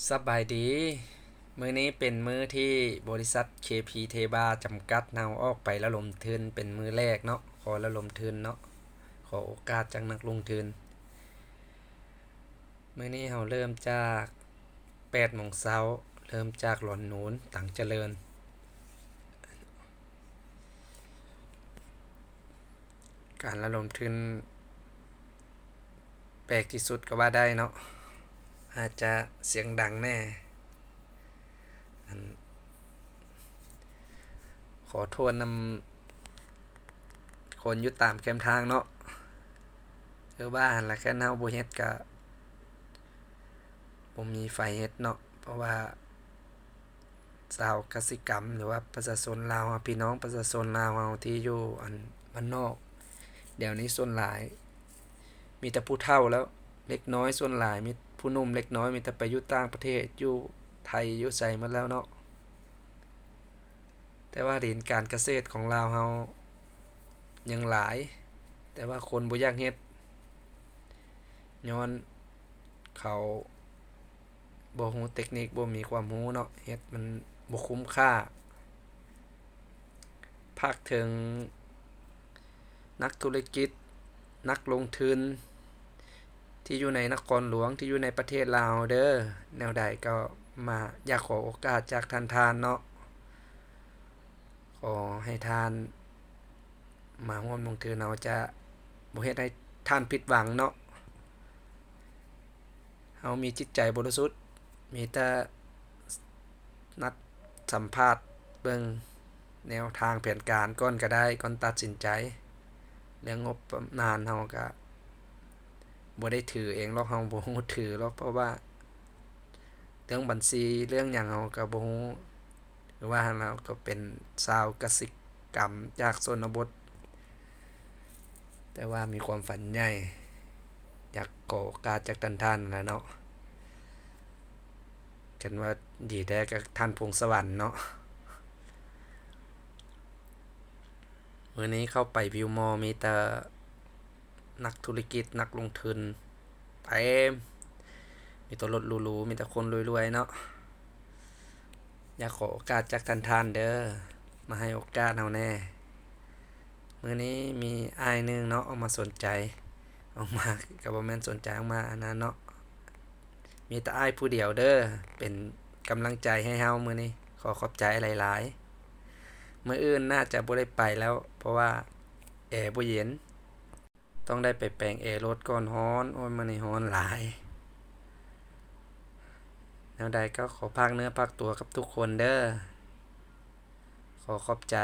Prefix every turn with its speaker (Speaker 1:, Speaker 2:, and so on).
Speaker 1: สบายดีมื้อนี้เป็นมื้อที่บริษัท KP Teba จำกัดเนาออกไประลมทุนเป็นมื้อแรกเนาะขอระลมทุนเนาะขอโอกาสจากนักลงทุนมื้อนี้เราเริ่มจาก8โมงเช้าเริ่มจากหลอนหนูนตังเจริญการระลมทุนแปลกที่สุดก็ว่าได้เนาะอาจจะเสียงดังแน่ขอโทษนำคนอยู่ตามแคมทางเนาะคือว่าหั่นล่ะแค่เฮาบ่เฮ็ดก็บ่มีไฟเฮ็ดเนาะเพราะว่าชาวกสิกรรมหรือว่าประชาชนลาวพี่น้องประชาชนลาวเฮาที่อยู่บ้านนอกเดี๋ยวนี้ส่วนหลายมีแต่ผู้เฒ่าแล้วเล็กน้อยส่วนหลายมีผู้หนุ่มเล็กน้อยมีแต่ไปอยู่ต่างประเทศอยู่ไทยอยู่ไสหมดแล้วเนาะแต่ว่าดินการเกษตรของลาวเฮายังหลายแต่ว่าคนบ่อยากเฮ็ดย้อนเขาบ่ฮู้เทคนิคบ่มีความรู้เนาะเฮ็ดมันบ่คุ้มค่าภาคถึงนักธุรกิจนักลงทุนที่อยู่ในนครหลวงที่อยู่ในประเทศลาวเด้อแนวใดก็มาอยากขอโอกาสจากท่านๆเนาะขอให้ท่านมาร่วมลงทุนเอาจะบ่เฮ็ดให้ท่านผิดหวังเนาะเฮามีจิตใจบริสุทธิ์มีแต่นัดสัมภาษณ์เบิ่งแนวทางแผนการก่อนก็ได้ก่อนตัดสินใจเรื่องงบประมาณเฮาก็บ่ได้ถือเองหรอกเฮาบ่ฮู้ถือหรอกเพราะว่าเรื่องบัญชีเรื่องหยังเฮาก็บ่ฮู้หรือว่าเราก็เป็นชาวกสิกรรมจากชนบทแต่ว่ามีความฝันใหญ่อยากก่อการจากท่านๆนั่นแหละเนาะกันว่าดีแท้กับท่านพงสวรรค์เนาะมื้อนี้เข้าไปวิวมอมีแต่นักธุรกิจนักลงทุนเต็มมีแต่รถหรูๆมีแต่คนรวยๆเนาะอยากขอโอกาสจากท่านๆเด้อมาให้โอกาสเฮาแน่มื้อนี้มีอ้ายหนึงเนาะออกมาสนใจออกมาก็บ่แม่นสนใจออกมาอันนั้นเนาะมีแต่อ้ายผู้เดียวเด้อเป็นกำลังใจให้เฮามื้อนี้ขอขอบใจหลายๆมื้ออื่นน่าจะบ่ได้ไปแล้วเพราะว่าแอร์บ่เย็นต้องได้ไปแปลงแอร์รถก่อนร้อนโอ้ยมื้อนี้ร้อนหลายแนวใดก็ขอพากเนื้อพากตัวกับทุกคนเด้อขอขอบใจ